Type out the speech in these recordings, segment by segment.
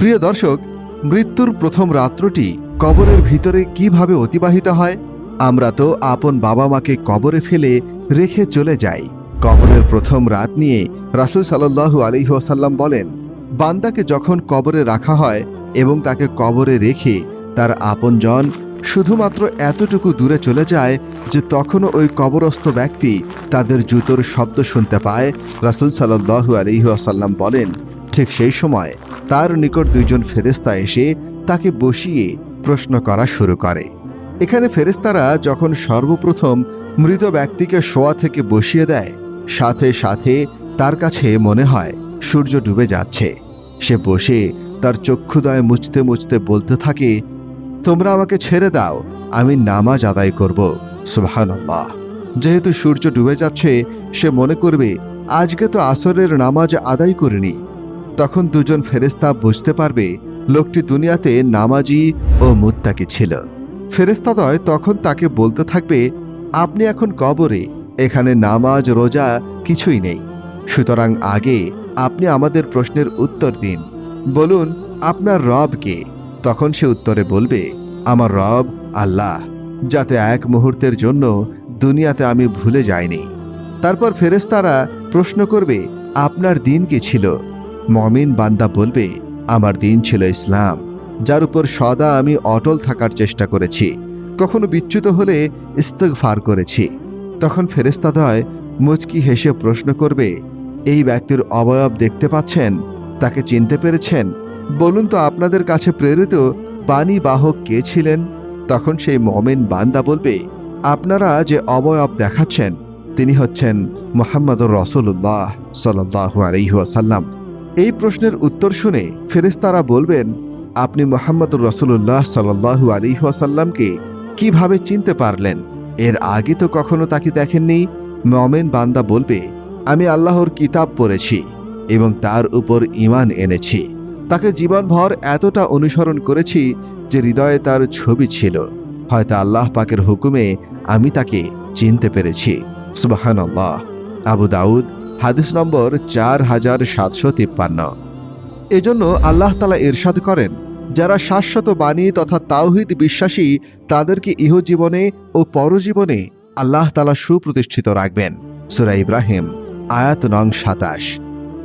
প্রিয় দর্শক, মৃত্যুর প্রথম রাত্রটি কবরের ভিতরে কিভাবে অতিবাহিত হয়? আমরা তো আপন বাবা মাকে কবরে ফেলে রেখে চলে যাই। কবরের প্রথম রাত নিয়ে রাসূল সাল্লাল্লাহু আলাইহি ওয়াসাল্লাম বলেন, বান্দাকে যখন কবরে রাখা হয় এবং তাকে কবরে রেখে তার আপনজন শুধুমাত্র এতটুকু দূরে চলে যায় যে তখনও ওই কবরস্থ ব্যক্তি তাদের জুতোর শব্দ শুনতে পায়, রাসূল সাল্লাল্লাহু আলাইহি ওয়াসাল্লাম বলেন, ঠিক সেই সময় তার নিকট দুইজন ফেরেশতা এসে তাকে বসিয়ে প্রশ্ন করা শুরু করে। এখানে ফেরেশতারা যখন সর্বপ্রথম মৃত ব্যক্তিকে শোয়া থেকে বসিয়ে দেয়, সাথে সাথে তার কাছে মনে হয় সূর্য ডুবে যাচ্ছে। সে বসে তার চক্ষুদয় মুছতে মুছতে বলতে থাকে, তোমরা আমাকে ছেড়ে দাও, আমি নামাজ আদায় করব। সুবহানাল্লাহ। যেহেতু সূর্য ডুবে যাচ্ছে, সে মনে করবে আজকে তো আসরের নামাজ আদায় করিনি। তখন দুজন ফেরেশতা বুঝতে পারবে লোকটি দুনিয়াতে নামাজি ও মুত্তাকি ছিল। ফেরেশতাদ্বয় তখন তাকে বলতে থাকবে, আপনি এখন কবরে, এখানে নামাজ রোজা কিছুই নেই। সুতরাং আগে আপনি আমাদের প্রশ্নের উত্তর দিন। বলুন, আপনার রব কে? তখন সে উত্তরে বলবে, আমার রব আল্লাহ, যাতে এক মুহূর্তের জন্য দুনিয়াতে আমি ভুলে যাইনি। তারপর ফেরেশতারা প্রশ্ন করবে, আপনার দিন কি ছিল? মুমিন বান্দা বলবে, আমার দিন ছিল ইসলাম, যার উপর সদা আমি অটল থাকার চেষ্টা করেছি, কখনো বিচ্যুত হলে ইস্তিগফার করেছি। তখন ফেরেশতাদ্বয় মুচকি হেসে প্রশ্ন করবে, এই ব্যক্তির অবয়ব দেখতে পাচ্ছেন? তাকে চিনতে পেরেছেন? বলুন তো আপনাদের কাছে প্রেরিত বাণী বাহক কে ছিলেন? তখন সেই মুমিন বান্দা বলবে, আপনারা যে অবয়ব দেখাচ্ছেন তিনি হচ্ছেন মুহাম্মদুর রাসূলুল্লাহ সাল্লাল্লাহু আলাইহি ওয়াসাল্লাম। এই প্রশ্নের উত্তর শুনে ফেরেশতারা বলবেন, আপনি মুহাম্মদুর রাসূলুল্লাহ সাল্লাল্লাহু আলাইহি ওয়াসাল্লামকে কিভাবে চিনতে পারলেন? এর আগে তো কখনো তাকে দেখেননি। মুমিন বান্দা বলবে, আমি আল্লাহর কিতাব পড়েছি এবং তার উপর ঈমান এনেছি। তাকে জীবনভর এতটা অনুসরণ করেছি যে হৃদয়ে তার ছবি ছিল। হয়তো আল্লাহ পাকের হুকুমে আমি তাকে চিনতে পেরেছি। সুবহানাল্লাহ। আবু দাউদ, হাদিস নম্বর 4753। এজন্য আল্লাহ তাআলা ইরশাদ করেন, যারা শাশ্বত বাণী তথা তাওহীদ বিশ্বাসী তাদেরকে ইহজীবনে ও পরজীবনে আল্লাহ তাআলা সুপ্রতিষ্ঠিত রাখবেন। সূরা ইব্রাহিম আয়াত নং 27।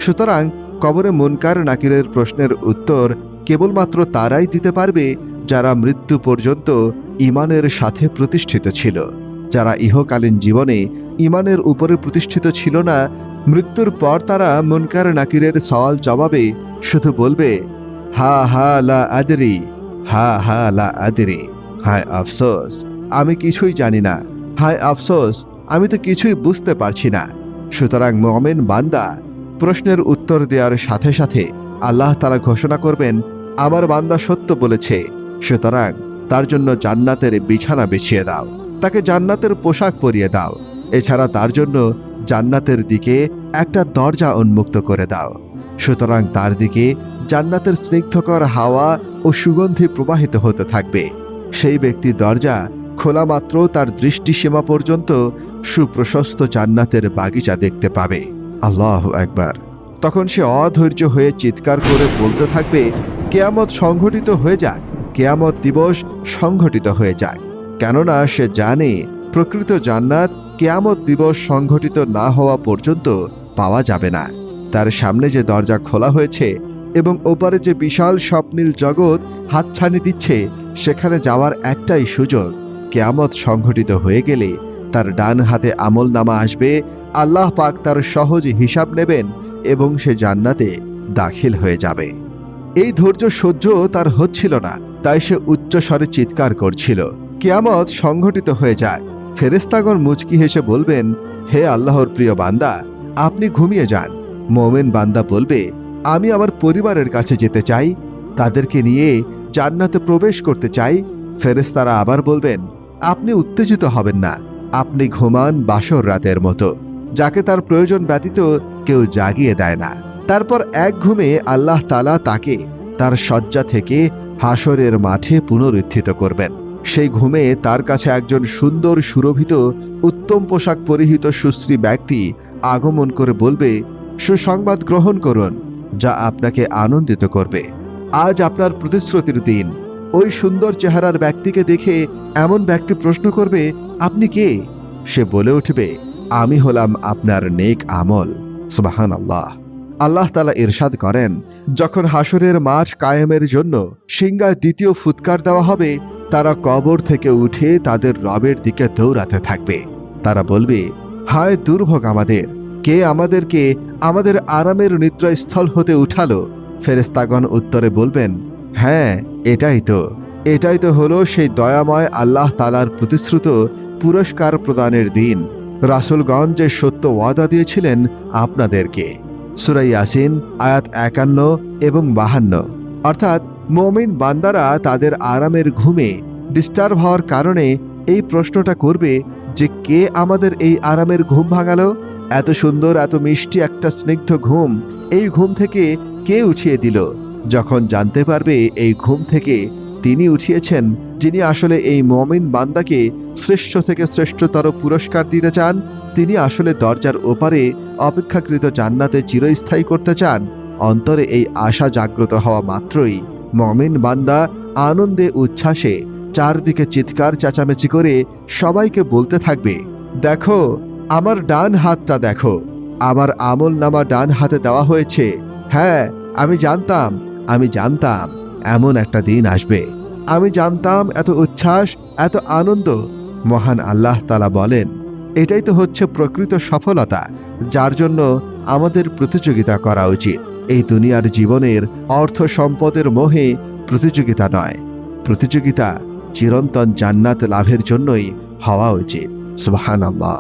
সুতরাং কবরে মুনকার নাকিরের প্রশ্নের উত্তর কেবলমাত্র তারাই দিতে পারবে যারা মৃত্যু পর্যন্ত ঈমানের সাথে প্রতিষ্ঠিত ছিল। যারা ইহকালীন জীবনে ঈমানের উপরে প্রতিষ্ঠিত ছিল না, মৃত্যুর পর তারা মুনকার নাকিরের সওয়াল জবাবে শুধু বলবে, হা হা লা আদরি, হা হা লা আদরি, হায় আফসোস, আমি কিছুই জানি না, হায় আফসোস, আমি তো কিছুই বুঝতে পারছি না। সুতরাং মুমিন বান্দা প্রশ্নের উত্তর দেওয়ার সাথে সাথে আল্লাহ তাআলা ঘোষণা করবেন, আমার বান্দা সত্য বলেছে, সুতরাং তার জন্য জান্নাতের বিছানা বিছিয়ে দাও, তাকে জান্নাতের পোশাক পরিয়ে দাও। এছাড়া তার জন্য জান্নাতের দিকে একটা দরজা উন্মুক্ত করে দাও। সুতরাং তার দিকে জান্নাতের স্নিগ্ধকর হাওয়া ও সুগন্ধি প্রবাহিত হতে থাকবে। সেই ব্যক্তি দরজা খোলা মাত্র তার দৃষ্টিসীমা পর্যন্ত সুপ্রশস্ত জান্নাতের বাগিচা দেখতে পাবে। আল্লাহু আকবার। তখন সে অধৈর্য হয়ে চিৎকার করে বলতে থাকবে, কিয়ামত সংঘটিত হয়ে যাক, কিয়ামত দিবস সংঘটিত হয়ে যাক। কেননা সে জানে প্রকৃত জান্নাত কিয়ামত দিবস সংঘটিত না হওয়া পর্যন্ত পাওয়া যাবে না। তার সামনে যে দরজা খোলা হয়েছে এবং ওপারে যে বিশাল স্বপ্নীল জগৎ হাতছানি দিচ্ছে, সেখানে যাওয়ার একটাই সুযোগ, কিয়ামত সংঘটিত হয়ে গেলে তার ডান হাতে আমলনামা আসবে, আল্লাহ পাক তার সহজ হিসাব নেবেন এবং সে জান্নাতে দাখিল হয়ে যাবে। এই ধৈর্য সহ্য তার হচ্ছিল না, তাই সে উচ্চ স্বরে চিৎকার করছিল, কিয়ামত সংঘটিত হয়ে যায়। ফেরেশতাগণ মুচকি হেসে বলবেন, হে আল্লাহর প্রিয় বান্দা, আপনি ঘুমিয়ে যান। মুমিন বান্দা বলবে, আমি আমার পরিবারের কাছে যেতে চাই, তাদেরকে নিয়ে জান্নাতে প্রবেশ করতে চাই। ফেরেশতারা আবার বলবেন, আপনি উত্তেজিত হবেন না, আপনি ঘুমান বাসর রাতের মতো, যাকে তার প্রয়োজন ব্যতীত কেউ জাগিয়ে দেয় না। তারপর এক ঘুমে আল্লাহ তাআলা তাকে তার শয্যা থেকে হাসরের মাঠে পুনরুত্থিত করবেন। সেই ঘুমে তার কাছে একজন সুন্দর সুরভিত উত্তম পোশাক পরিহিত সুশ্রী ব্যক্তি আগমন করে বলবে, সুসংবাদ গ্রহণ করুন, যা আপনাকে আনন্দিত করবে। আজ আপনার প্রতিশ্রুতির দিন। ওই সুন্দর চেহারার ব্যক্তিকে দেখে এমন ব্যক্তি প্রশ্ন করবে, আপনি কে? সে বলে উঠবে, আমি হলাম আপনার নেক আমল। সুবহানাল্লাহ। আল্লাহ তাআলা ইরশাদ করেন, যখন হাসরের মাঠ কায়েমের জন্য সিংহায় দ্বিতীয় ফুৎকার দেওয়া হবে, তারা কবর থেকে উঠে তাদের রবের দিকে দৌড়াতে থাকবে। তারা বলবে, হায় দুর্ভোগ আমাদের! কে আমাদেরকে আমাদের আরামের নিদ্রাস্থল হতে উঠালো? ফেরেশতাগণ উত্তরে বলবেন, হ্যাঁ, এটাই তো হলো সেই দয়াময় আল্লাহ তাআলার প্রতিশ্রুত পুরস্কার প্রদানের দিন। রাসূলগণ যে সত্য ওয়াদা দিয়েছিলেন আপনাদেরকে। সূরা ইয়াসিন আয়াত 51 এবং 52। অর্থাৎ মুমিন বান্দারা তাদের আরামের ঘুমে ডিস্টার্ব হওয়ার কারণে এই প্রশ্নটা করবে যে কে আমাদের এই আরামের ঘুম ভাঙালো? এত সুন্দর, এত মিষ্টি একটা স্নিগ্ধ ঘুম, এই ঘুম থেকে কে উঠিয়ে দিল? যখন জানতে পারবে এই ঘুম থেকে তিনি উঠিয়েছেন, যিনি আসলে এই মুমিন বান্দাকে শ্রেষ্ঠ থেকে শ্রেষ্ঠতর পুরস্কার দিতে চান, তিনি আসলে দরজার ওপারে অপেক্ষাকৃত জান্নাতে চিরস্থায়ী করতে চান, অন্তরে এই আশা জাগ্রত হওয়া মাত্রই মুমিন বান্দা আনন্দে উচ্ছ্বাসে চারদিকে চিৎকার চেঁচামেচি করে সবাইকে বলতে থাকবে, দেখো আমার ডান হাতটা দেখো, আমার আমলনামা ডান হাতে দেওয়া হয়েছে। হ্যাঁ, আমি জানতাম এমন একটা দিন আসবে। আমি জানতাম এত উচ্ছ্বাস, এত আনন্দ। মহান আল্লাহ তাআলা বলেন, এটাই তো হচ্ছে প্রকৃত সফলতা, যার জন্য আমাদের প্রতিযোগিতা করা উচিত। এই দুনিয়ার জীবনের অর্থ সম্পদের মোহে প্রতিযোগিতা নয়, প্রতিযোগিতা চিরন্তন জান্নাত লাভের জন্যই হওয়া উচিত। সুবহানাল্লাহ।